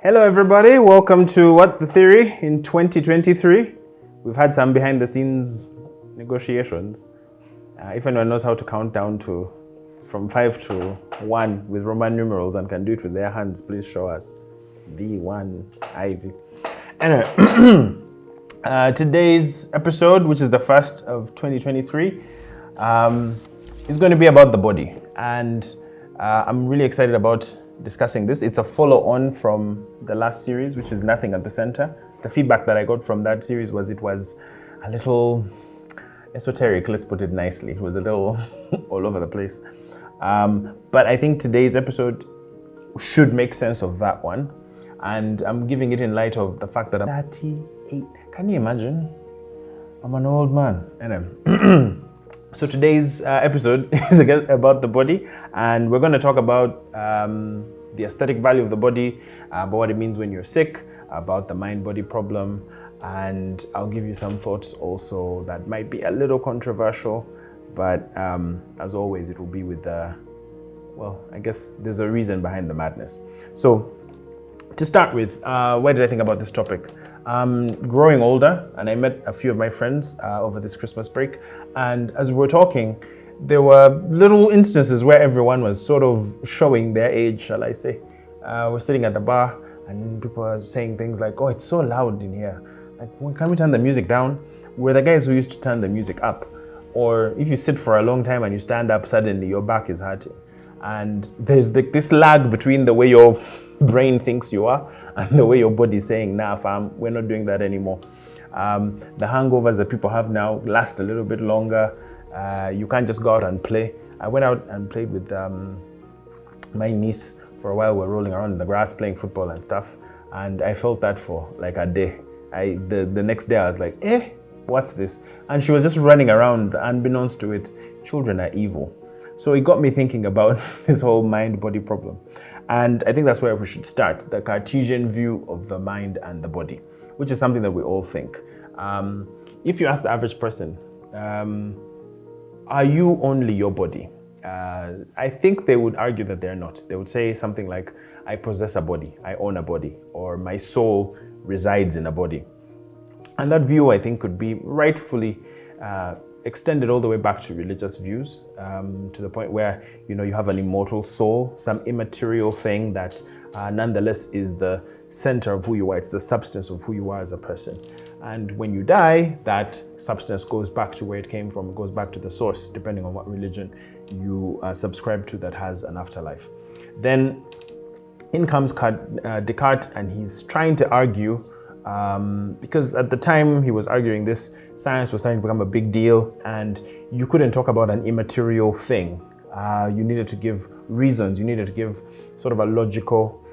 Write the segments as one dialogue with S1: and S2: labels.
S1: Hello everybody, welcome to What the Theory in 2023. We've had some behind the scenes negotiations. If anyone knows how to count down from 5 to 1 with Roman numerals and can do it with their hands, please show us. V1, IV. Anyway, today's episode, which is the first of 2023, is going to be about the body. And I'm really excited about discussing this. It's a follow-on from the last series, which is Nothing at the Center. The feedback that I got from that series was it was a little esoteric, let's put it nicely. It was a little all over the place. But I think today's episode should make sense of that one. And I'm giving it in light of the fact that I'm 38. Can you imagine? I'm an old man. Anyway. So today's episode is about the body, and we're going to talk about the aesthetic value of the body, about what it means when you're sick, about the mind-body problem, and I'll give you some thoughts also that might be a little controversial, but as always, it will be with I guess there's a reason behind the madness. So to start with, why did I think about this topic? Growing older, and I met a few of my friends over this Christmas break, and as we were talking, there were little instances where everyone was sort of showing their age, shall I say. We're sitting at the bar and people are saying things like, oh, it's so loud in here. Like, can we turn the music down? We're the guys who used to turn the music up. Or if you sit for a long time and you stand up, suddenly your back is hurting. And there's this lag between the way your brain thinks you are and the way your body is saying, nah, fam, we're not doing that anymore. The hangovers that people have now last a little bit longer. You can't just go out and play. I went out and played with my niece for a while. We're rolling around in the grass playing football and stuff. And I felt that for like a day. The next day I was like, what's this? And she was just running around, unbeknownst to it. Children are evil. So it got me thinking about this whole mind-body problem. And I think that's where we should start, the Cartesian view of the mind and the body, which is something that we all think. If you ask the average person, are you only your body? I think they would argue that they're not. They would say something like, I possess a body, I own a body, or my soul resides in a body. And that view, I think, could be rightfully extended all the way back to religious views, to the point where you have an immortal soul, some immaterial thing that nonetheless is the center of who you are. It's the substance of who you are as a person. And when you die, that substance goes back to where it came from. It goes back to the source, depending on what religion you subscribe to that has an afterlife. Then in comes Descartes, and he's trying to argue, because at the time he was arguing this, science was starting to become a big deal, and you couldn't talk about an immaterial thing. You needed to give reasons, you needed to give sort of a logical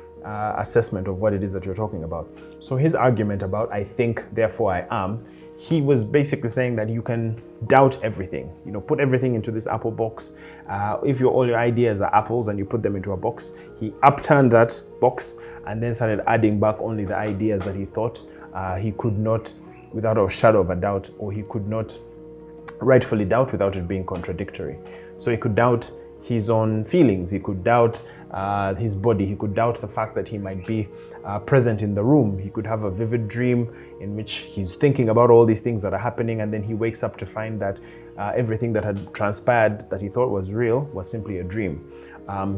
S1: assessment of what it is that you're talking about. So his argument about I think, therefore I am, he was basically saying that you can doubt everything. Put everything into this apple box. If all your ideas are apples and you put them into a box, he upturned that box and then started adding back only the ideas that he thought he could not, without a shadow of a doubt, or he could not rightfully doubt without it being contradictory. So he could doubt his own feelings, he could doubt his body, he could doubt the fact that he might be present in the room. He could have a vivid dream in which he's thinking about all these things that are happening, and then he wakes up to find that everything that had transpired that he thought was real was simply a dream.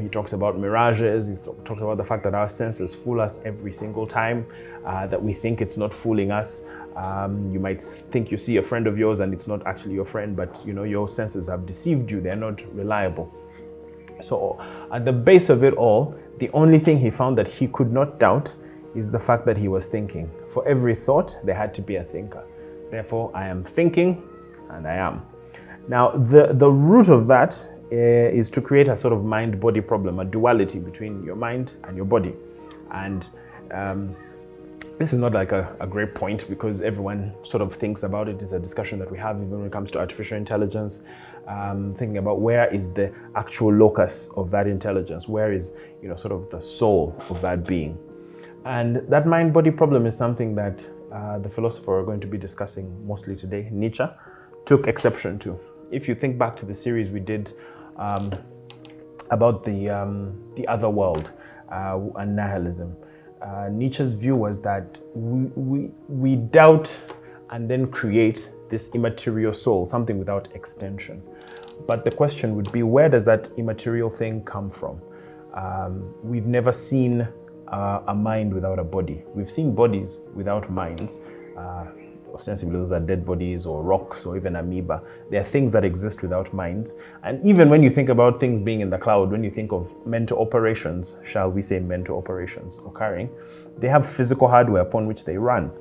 S1: He talks about mirages, he talks about the fact that our senses fool us every single time, that we think it's not fooling us. You might think you see a friend of yours and it's not actually your friend, but your senses have deceived you, they're not reliable. So at the base of it all, the only thing he found that he could not doubt is the fact that he was thinking. For every thought, there had to be a thinker. Therefore, I am thinking and I am. Now, the root of that is to create a sort of mind-body problem, a duality between your mind and your body. And this is not like a great point because everyone sort of thinks about it. It's a discussion that we have even when it comes to artificial intelligence, thinking about where is the actual locus of that intelligence, where is sort of the soul of that being. And that mind-body problem is something that the philosopher we're going to be discussing mostly today, Nietzsche, took exception to. If you think back to the series we did about the other world and nihilism, Nietzsche's view was that we doubt and then create this immaterial soul, something without extension. But the question would be, where does that immaterial thing come from? We've never seen a mind without a body. We've seen bodies without minds. Ostensibly, those are dead bodies or rocks or even amoeba. They are things that exist without minds. And even when you think about things being in the cloud, when you think of mental operations, shall we say mental operations occurring, they have physical hardware upon which they run.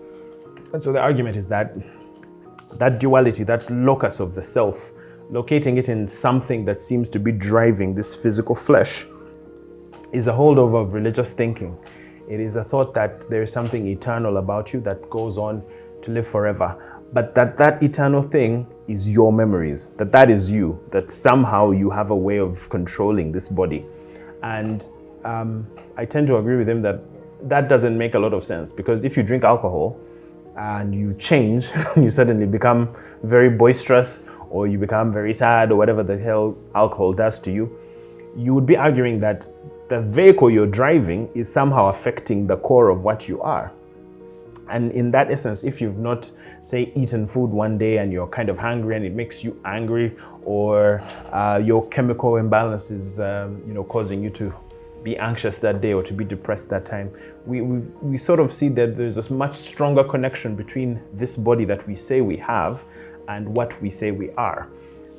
S1: And so the argument is that that duality, that locus of the self, locating it in something that seems to be driving this physical flesh, is a holdover of religious thinking. It is a thought that there is something eternal about you that goes on to live forever, but that eternal thing is your memories, that is you, that somehow you have a way of controlling this body. And I tend to agree with him that doesn't make a lot of sense, because if you drink alcohol and you change, you suddenly become very boisterous, or you become very sad, or whatever the hell alcohol does to you, you would be arguing that the vehicle you're driving is somehow affecting the core of what you are. And in that essence, if you've not, say, eaten food one day and you're kind of hungry and it makes you angry, or your chemical imbalance is causing you to be anxious that day or to be depressed that time, we sort of see that there's a much stronger connection between this body that we say we have and what we say we are.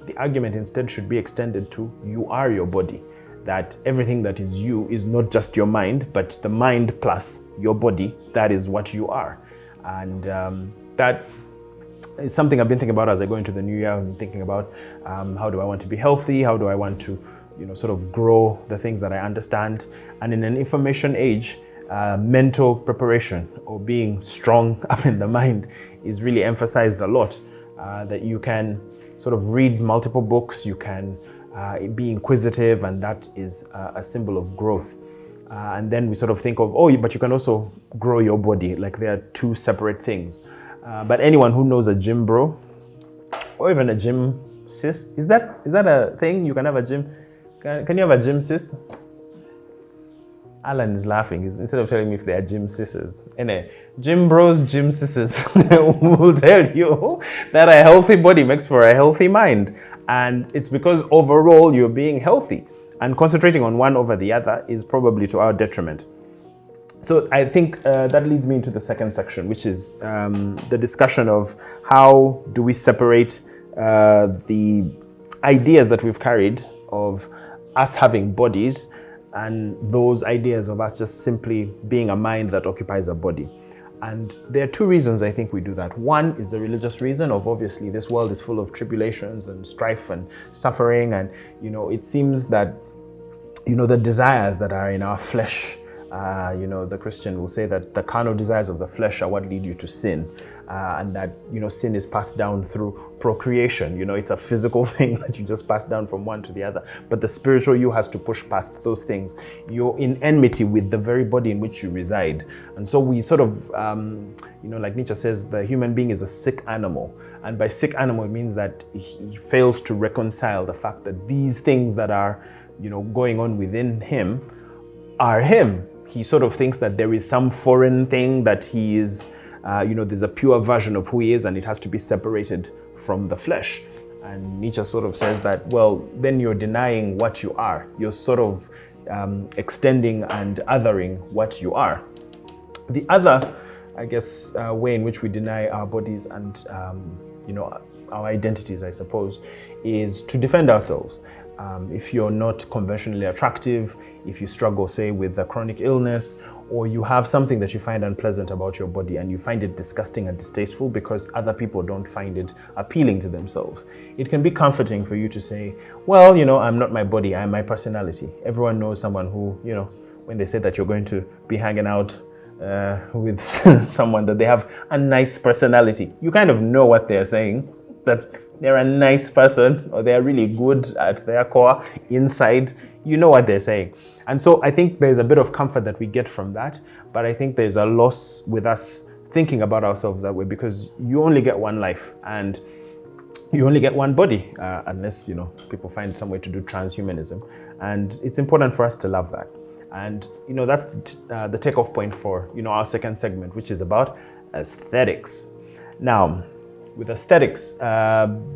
S1: The argument instead should be extended to, you are your body. That everything that is you is not just your mind, but the mind plus your body, that is what you are. And that is something I've been thinking about as I go into the new year. I'm thinking about how do I want to be healthy? How do I want to, sort of grow the things that I understand? And in an information age, mental preparation or being strong up in the mind is really emphasized a lot. That you can sort of read multiple books, you can be inquisitive, and that is a symbol of growth. And then we sort of think of, but you can also grow your body, like they are two separate things. But anyone who knows a gym bro, or even a gym sis, is that a thing? You can have a gym, can you have a gym sis? Alan is laughing. Instead of telling me if they are gym sisters. Anyway, gym bros, gym sisters will tell you that a healthy body makes for a healthy mind. And it's because overall you're being healthy, and concentrating on one over the other is probably to our detriment. So I think that leads me into the second section, which is the discussion of how do we separate the ideas that we've carried of us having bodies and those ideas of us just simply being a mind that occupies a body. And there are two reasons I think we do that. One is the religious reason of, obviously, this world is full of tribulations and strife and suffering, and it seems that the desires that are in our flesh, the Christian will say that the carnal desires of the flesh are what lead you to sin, and that sin is passed down through procreation. It's a physical thing that you just pass down from one to the other, but the spiritual you has to push past those things. You're in enmity with the very body in which you reside, and so we sort of like Nietzsche says, the human being is a sick animal, and by sick animal it means that he fails to reconcile the fact that these things that are going on within him are him. He sort of thinks that there is some foreign thing that he is, there's a pure version of who he is, and it has to be separated from the flesh. And Nietzsche sort of says that, well, then you're denying what you are. You're sort of extending and othering what you are. The other, I guess, way in which we deny our bodies and, our identities, I suppose, is to defend ourselves. If you're not conventionally attractive, if you struggle, say, with a chronic illness, or you have something that you find unpleasant about your body and you find it disgusting and distasteful because other people don't find it appealing to themselves, it can be comforting for you to say, well, I'm not my body, I'm my personality. Everyone knows someone who, when they say that you're going to be hanging out with someone, that they have a nice personality, you kind of know what they're saying, that they're a nice person, or they're really good at their core inside. You know what they're saying. And so I think there's a bit of comfort that we get from that, but I think there's a loss with us thinking about ourselves that way, because you only get one life and you only get one body, unless people find some way to do transhumanism. And it's important for us to love that. And that's the takeoff point for our second segment, which is about aesthetics. Now, with aesthetics,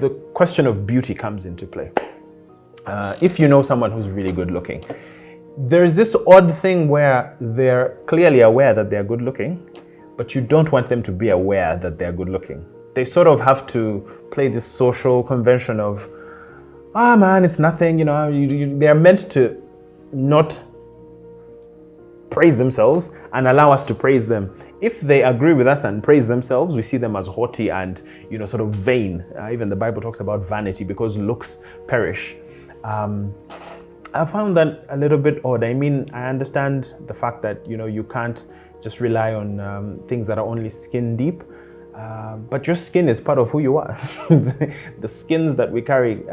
S1: the question of beauty comes into play. If you know someone who's really good looking, there's this odd thing where they're clearly aware that they're good looking, but you don't want them to be aware that they're good looking. They sort of have to play this social convention of, man, it's nothing, they're meant to not praise themselves and allow us to praise them. If they agree with us and praise themselves, we see them as haughty and, sort of vain. Even the Bible talks about vanity because looks perish. I found that a little bit odd. I mean, I understand the fact that, you can't just rely on things that are only skin deep, but your skin is part of who you are. The skins that we carry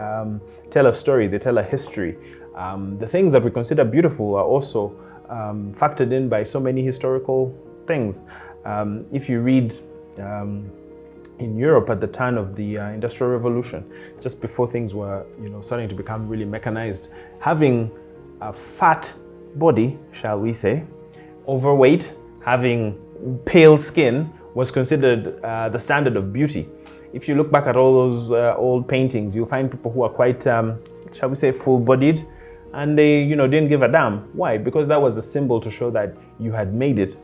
S1: tell a story, they tell a history. The things that we consider beautiful are also factored in by so many historical things. If you read in Europe at the time of the Industrial Revolution, just before things were starting to become really mechanized, having a fat body, shall we say, overweight, having pale skin was considered the standard of beauty. If you look back at all those old paintings, you'll find people who are quite, shall we say, full-bodied, and they didn't give a damn. Why? Because that was a symbol to show that you had made it.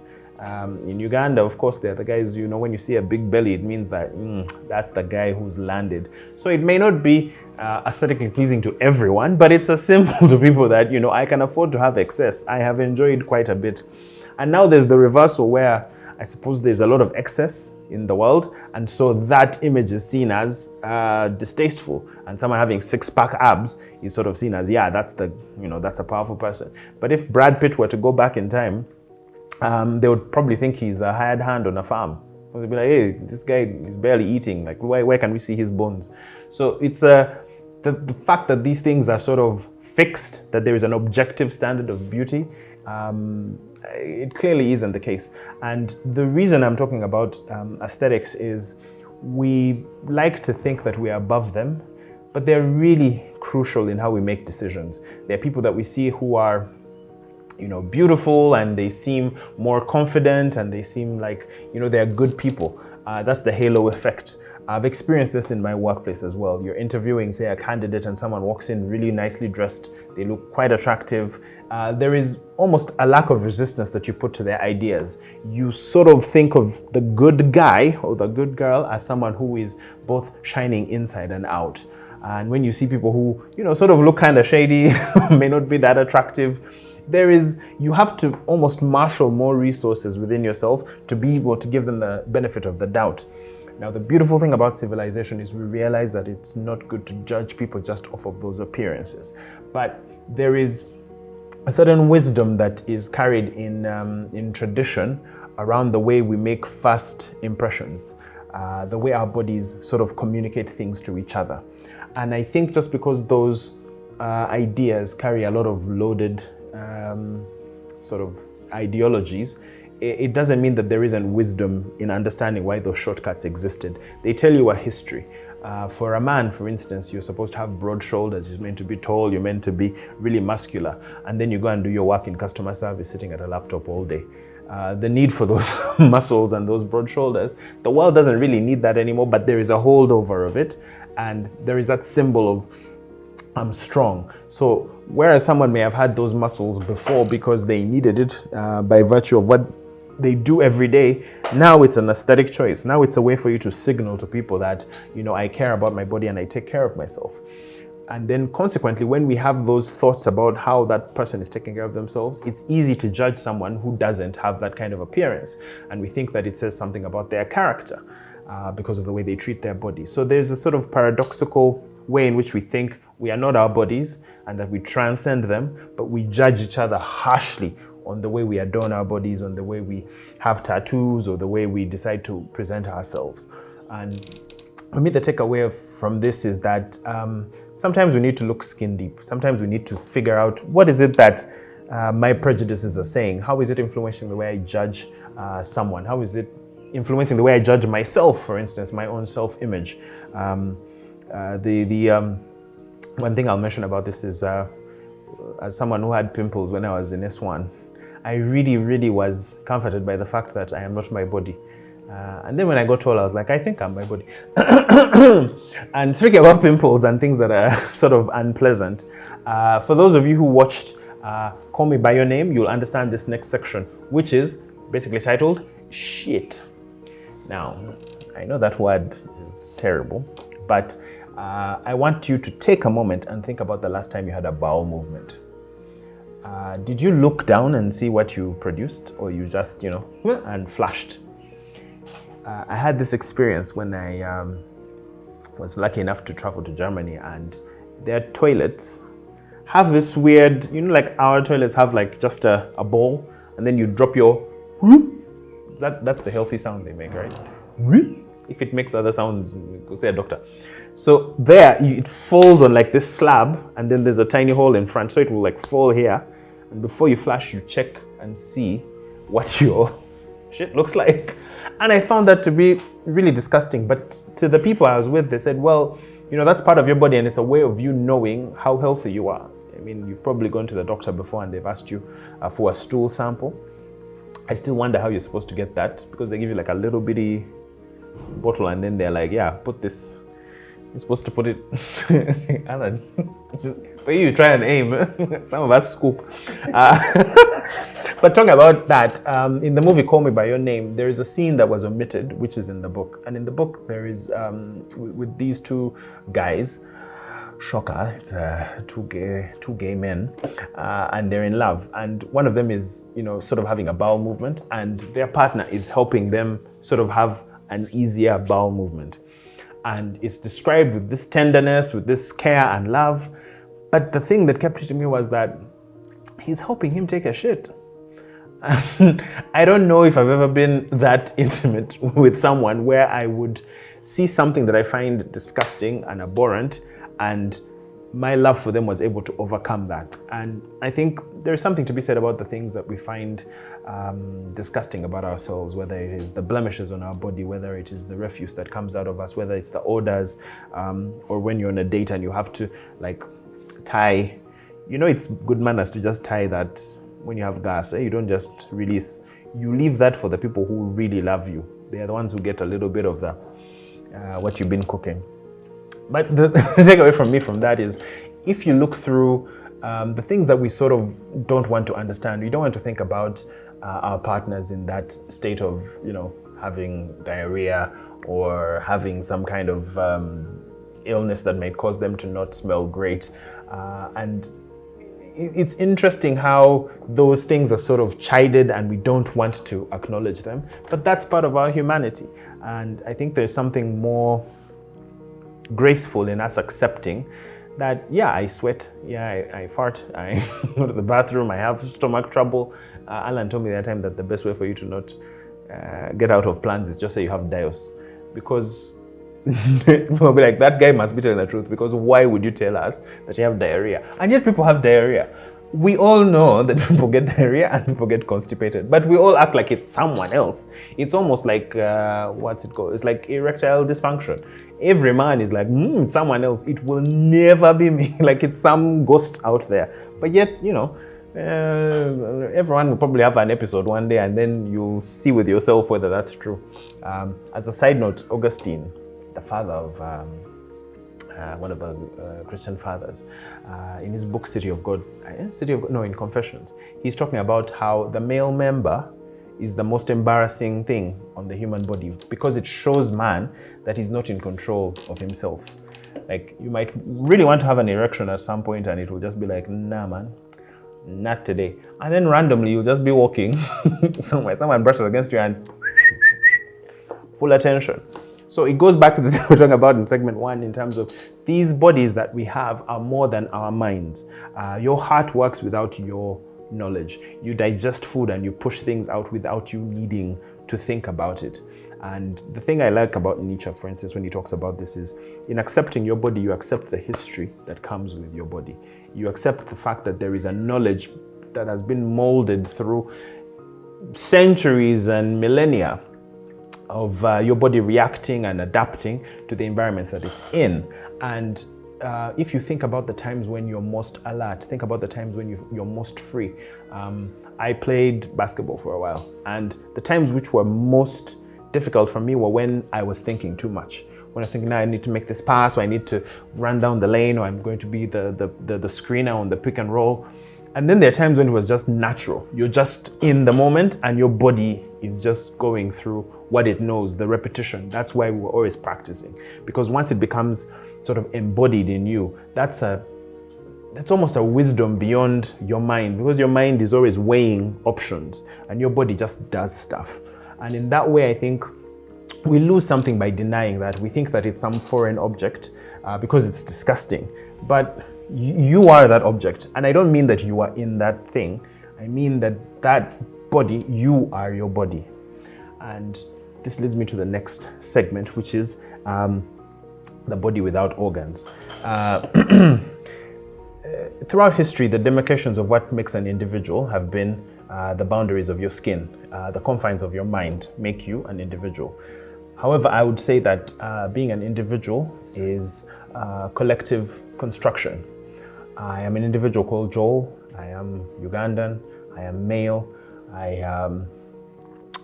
S1: In Uganda, of course, they're the guys, when you see a big belly, it means that that's the guy who's landed. So it may not be aesthetically pleasing to everyone, but it's a symbol to people that, I can afford to have excess. I have enjoyed quite a bit. And now there's the reversal where I suppose there's a lot of excess in the world. And so that image is seen as distasteful. And someone having six-pack abs is sort of seen as, that's that's a powerful person. But if Brad Pitt were to go back in time, they would probably think he's a hired hand on a farm. They'd be like, hey, this guy is barely eating. Like, where can we see his bones? So it's the fact that these things are sort of fixed, that there is an objective standard of beauty, it clearly isn't the case. And the reason I'm talking about aesthetics is we like to think that we are above them, but they're really crucial in how we make decisions. There are people that we see who are beautiful, and they seem more confident, and they seem like, they're good people. That's the halo effect. I've experienced this in my workplace as well. You're interviewing, say, a candidate, and someone walks in really nicely dressed. They look quite attractive. There is almost a lack of resistance that you put to their ideas. You sort of think of the good guy or the good girl as someone who is both shining inside and out. And when you see people who, sort of look kind of shady, may not be that attractive, you have to almost marshal more resources within yourself to be able to give them the benefit of the doubt. Now, the beautiful thing about civilization is we realize that it's not good to judge people just off of those appearances. But there is a certain wisdom that is carried in tradition around the way we make first impressions, the way our bodies sort of communicate things to each other. And I think just because those ideas carry a lot of loaded sort of ideologies, it doesn't mean that there isn't wisdom in understanding why those shortcuts existed. They tell you a history. For a man, for instance, you're supposed to have broad shoulders, you're meant to be tall, you're meant to be really muscular, and then you go and do your work in customer service sitting at a laptop all day. The need for those muscles and those broad shoulders, the world doesn't really need that anymore, but there is a holdover of it, and there is that symbol of I'm strong. So whereas someone may have had those muscles before because they needed it by virtue of what they do every day, now it's an aesthetic choice. Now it's a way for you to signal to people that, I care about my body and I take care of myself. And then consequently, when we have those thoughts about how that person is taking care of themselves, it's easy to judge someone who doesn't have that kind of appearance. And we think that it says something about their character because of the way they treat their body. So there's a sort of paradoxical way in which we think we are not our bodies and that we transcend them, but we judge each other harshly on the way we adorn our bodies, on the way we have tattoos, or the way we decide to present ourselves. And for me, the takeaway from this is that sometimes we need to look skin deep. Sometimes we need to figure out what is it that my prejudices are saying. How is it influencing the way I judge someone? How is it influencing the way I judge myself, for instance, my own self-image? One thing I'll mention about this is as someone who had pimples when I was in S1, I really, really was comforted by the fact that I am not my body. And then when I got old, I was like, I think I'm my body. And speaking about pimples and things that are sort of unpleasant, for those of you who watched Call Me By Your Name, you'll understand this next section, which is basically titled Shit. Now, I know that word is terrible, but I want you to take a moment and think about the last time you had a bowel movement. Did you look down and see what you produced, or you just, and flushed? I had this experience when I was lucky enough to travel to Germany, and their toilets have this weird, like our toilets have like just a bowl, and then you drop your, that's the healthy sound they make, right? If it makes other sounds, go see a doctor. So there, it falls on like this slab, and then there's a tiny hole in front, so it will like fall here, and before you flush, you check and see what your shit looks like. And I found that to be really disgusting. But to the people I was with, they said, well, that's part of your body, and it's a way of you knowing how healthy you are. I mean, you've probably gone to the doctor before and they've asked you for a stool sample. I still wonder how you're supposed to get that, because they give you like a little bitty bottle and then they're like, yeah, put this. You're supposed to put it. But you try and aim. Some of us scoop. But talking about that, in the movie Call Me By Your Name, there is a scene that was omitted, which is in the book. And in the book, there is, with these two guys, shocker, it's two gay men, and they're in love. And one of them is, sort of having a bowel movement, and their partner is helping them sort of have an easier bowel movement. And it's described with this tenderness, with this care and love. But the thing that kept hitting me was that he's helping him take a shit. And I don't know if I've ever been that intimate with someone where I would see something that I find disgusting and abhorrent, and my love for them was able to overcome that. And I think there's something to be said about the things that we find disgusting about ourselves, whether it is the blemishes on our body, whether it is the refuse that comes out of us, whether it's the odors, or when you're on a date and you have to like tie, it's good manners to just tie that when you have gas, you don't just release, you leave that for the people who really love you. They are the ones who get a little bit of the what you've been cooking. But the takeaway from me from that is, if you look through the things that we sort of don't want to understand, we don't want to think about our partners in that state of, having diarrhea or having some kind of illness that may cause them to not smell great. And it's interesting how those things are sort of chided and we don't want to acknowledge them, but that's part of our humanity. And I think there's something more graceful in us accepting that, yeah, I sweat, yeah, I fart, I go to the bathroom, I have stomach trouble. Alan told me that time that the best way for you to not get out of plans is just say you have dios, because people will be like, that guy must be telling the truth, because why would you tell us that you have diarrhea? And yet people have diarrhea. We all know that people get diarrhea and people get constipated, but we all act like it's someone else. It's almost like, what's it called? It's like erectile dysfunction. Every man is like, it's someone else. It will never be me. Like it's some ghost out there. But yet, everyone will probably have an episode one day, and then you'll see with yourself whether that's true. As a side note, Augustine, the father of one of the Christian fathers, in his book City of God, in Confessions, he's talking about how the male member is the most embarrassing thing on the human body, because it shows man that he's not in control of himself. Like, you might really want to have an erection at some point and it will just be like, nah man, not today. And then randomly you'll just be walking somewhere, someone brushes against you and full attention. So it goes back to the thing we're talking about in segment 1, in terms of these bodies that we have are more than our minds. Your heart works without your knowledge. You digest food and you push things out without you needing to think about it. And the thing I like about Nietzsche, for instance, when he talks about this, is in accepting your body, you accept the history that comes with your body. You accept the fact that there is a knowledge that has been molded through centuries and millennia of your body reacting and adapting to the environments that it's in. And if you think about the times when you're most alert, think about the times when you're most free. I played basketball for a while, and the times which were most difficult for me were when I was thinking too much. When I was thinking, now I need to make this pass, or I need to run down the lane, or I'm going to be the screener on the pick and roll. And then there are times when it was just natural. You're just in the moment and your body is just going through what it knows, the repetition. That's why we were always practicing. Because once it becomes sort of embodied in you, that's almost a wisdom beyond your mind, because your mind is always weighing options and your body just does stuff. And in that way, I think we lose something by denying that. We think that it's some foreign object because it's disgusting. But you are that object. And I don't mean that you are in that thing. I mean that body, you are your body. And this leads me to the next segment, which is the body without organs. Throughout history, the demarcations of what makes an individual have been the boundaries of your skin, the confines of your mind make you an individual. However, I would say that being an individual is collective construction. I am an individual called Joel. I am Ugandan. I am male.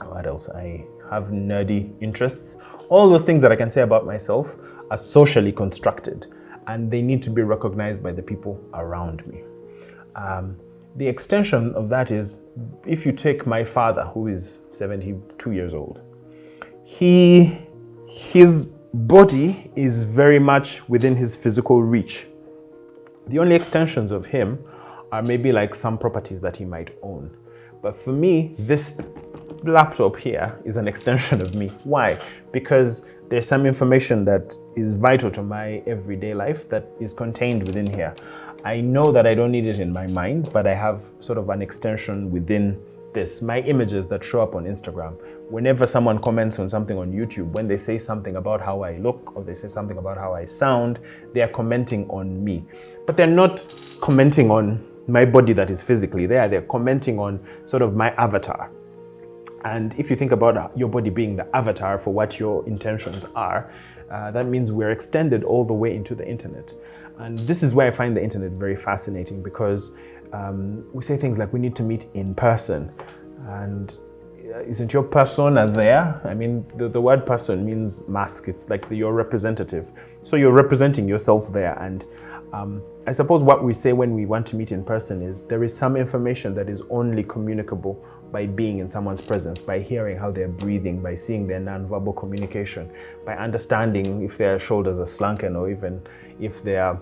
S1: What else? I have nerdy interests. All those things that I can say about myself are socially constructed, and they need to be recognized by the people around me. The extension of that is, if you take my father, who is 72 years old, his body is very much within his physical reach. The only extensions of him are maybe like some properties that he might own. But for me, this laptop here is an extension of me. Why? Because there's some information that is vital to my everyday life that is contained within here. I know that I don't need it in my mind, but I have sort of an extension within this. My images that show up on Instagram, whenever someone comments on something on YouTube, when they say something about how I look or they say something about how I sound, they are commenting on me. But they're not commenting on my body that is physically there. They're commenting on sort of my avatar. And if you think about your body being the avatar for what your intentions are, that means we're extended all the way into the internet. And this is why I find the internet very fascinating, because we say things like we need to meet in person. And isn't your persona there? I mean, the word person means mask. It's like your representative. So you're representing yourself there. And I suppose what we say when we want to meet in person is there is some information that is only communicable by being in someone's presence, by hearing how they're breathing, by seeing their nonverbal communication, by understanding if their shoulders are slunken or even if their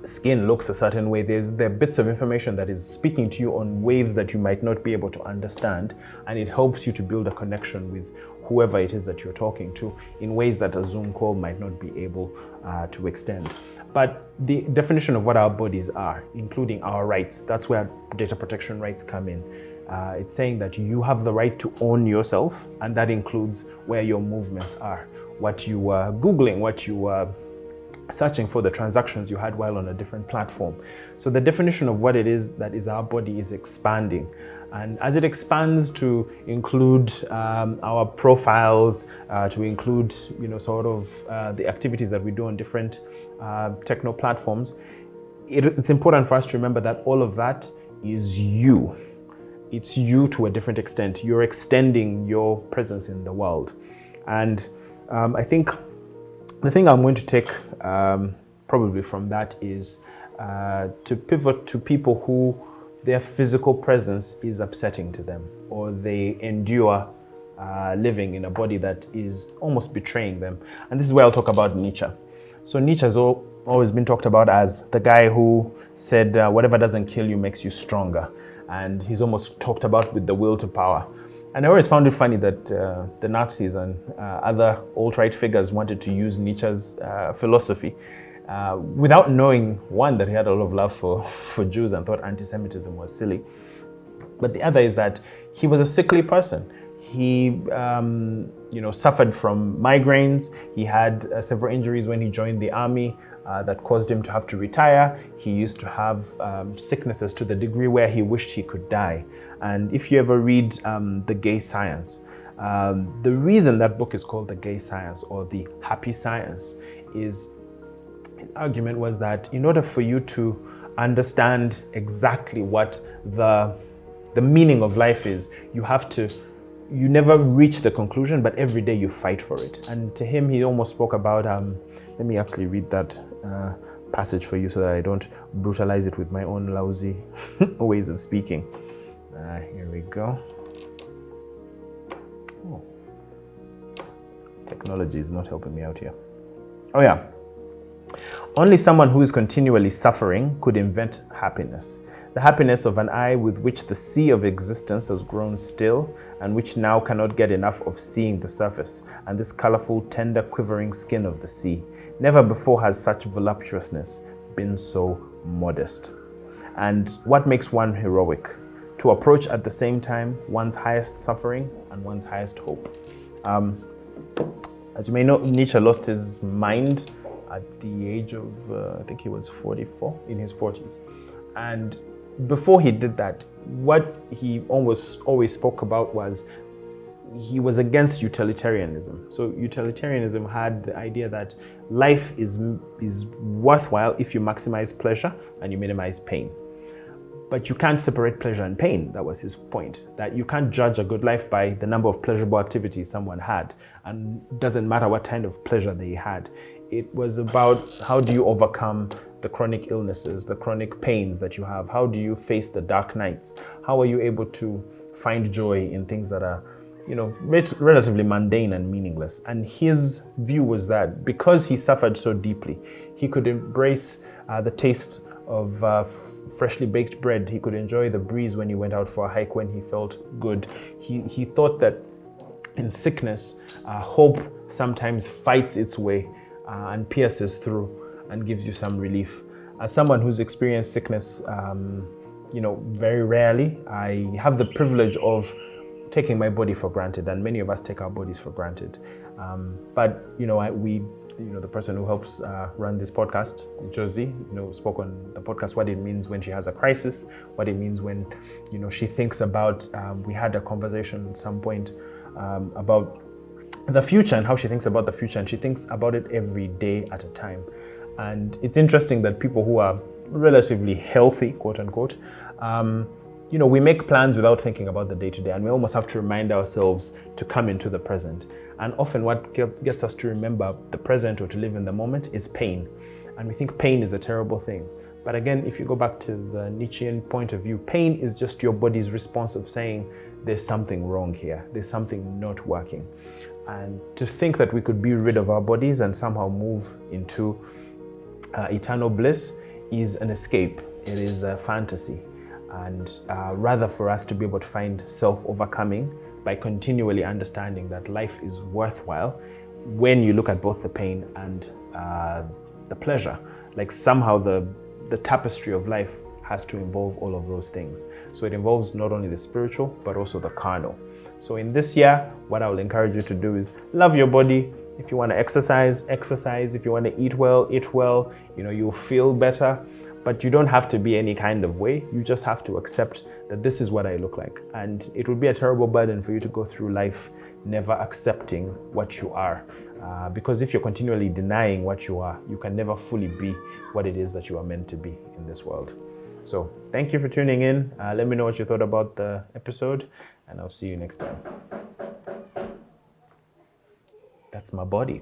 S1: skin looks a certain way. There are bits of information that is speaking to you on waves that you might not be able to understand, and it helps you to build a connection with whoever it is that you're talking to in ways that a Zoom call might not be able to extend. But the definition of what our bodies are, including our rights, that's where data protection rights come in. It's saying that you have the right to own yourself, and that includes where your movements are, what you were Googling, what you were searching for, the transactions you had while on a different platform. So the definition of what it is that is our body is expanding. And as it expands to include our profiles, to include, sort of the activities that we do on different techno platforms, it's important for us to remember that all of that is you. It's you to a different extent. You're extending your presence in the world. And I think the thing I'm going to take probably from that is to pivot to people who their physical presence is upsetting to them, or they endure living in a body that is almost betraying them. And this is where I'll talk about Nietzsche. So Nietzsche has always been talked about as the guy who said, whatever doesn't kill you makes you stronger. And he's almost talked about with the will to power. And I always found it funny that the Nazis and other alt-right figures wanted to use Nietzsche's philosophy without knowing, one, that he had a lot of love for Jews and thought anti-Semitism was silly. But the other is that he was a sickly person. He suffered from migraines. He had several injuries when he joined the army that caused him to have to retire. He used to have sicknesses to the degree where he wished he could die. And if you ever read The Gay Science, the reason that book is called The Gay Science or The Happy Science is His argument was that in order for you to understand exactly what the meaning of life is, you never reach the conclusion, but every day you fight for it. And to him, he almost spoke about, let me actually read that passage for you so that I don't brutalize it with my own lousy ways of speaking. Here we go. Oh. Technology is not helping me out here. Oh yeah. Only someone who is continually suffering could invent happiness. The happiness of an eye with which the sea of existence has grown still and which now cannot get enough of seeing the surface and this colorful, tender, quivering skin of the sea. Never before has such voluptuousness been so modest. And what makes one heroic? To approach at the same time one's highest suffering and one's highest hope. As you may know, Nietzsche lost his mind at the age of, I think he was 44, in his 40s. And before he did that, what he almost always spoke about was he was against utilitarianism. So utilitarianism had the idea that life is worthwhile if you maximize pleasure and you minimize pain. But you can't separate pleasure and pain. That was his point, that you can't judge a good life by the number of pleasurable activities someone had, and it doesn't matter what kind of pleasure they had. It was about how do you overcome the chronic illnesses, the chronic pains that you have? How do you face the dark nights? How are you able to find joy in things that are, relatively mundane and meaningless? And his view was that because he suffered so deeply, he could embrace the taste of freshly baked bread. He could enjoy the breeze when he went out for a hike when he felt good. He thought that in sickness, hope sometimes fights its way and pierces through and gives you some relief. As someone who's experienced sickness, very rarely, I have the privilege of taking my body for granted, and many of us take our bodies for granted. But the person who helps run this podcast, Josie, spoke on the podcast what it means when she has a crisis, what it means when, she thinks about, we had a conversation at some point about the future and how she thinks about the future, and she thinks about it every day at a time. And it's interesting that people who are relatively healthy, quote unquote, we make plans without thinking about the day-to-day, and we almost have to remind ourselves to come into the present. And often what gets us to remember the present or to live in the moment is pain. And we think pain is a terrible thing. But again, if you go back to the Nietzschean point of view, pain is just your body's response of saying, there's something wrong here, there's something not working. And to think that we could be rid of our bodies and somehow move into eternal bliss is an escape. It is a fantasy. And rather for us to be able to find self-overcoming by continually understanding that life is worthwhile when you look at both the pain and the pleasure. Like somehow the tapestry of life has to involve all of those things. So it involves not only the spiritual, but also the carnal. So in this year, what I will encourage you to do is love your body. If you want to exercise, exercise. If you want to eat well, eat well. You'll feel better. But you don't have to be any kind of way. You just have to accept that this is what I look like. And it would be a terrible burden for you to go through life never accepting what you are. Because if you're continually denying what you are, you can never fully be what it is that you are meant to be in this world. So thank you for tuning in. Let me know what you thought about the episode, and I'll see you next time. That's my body.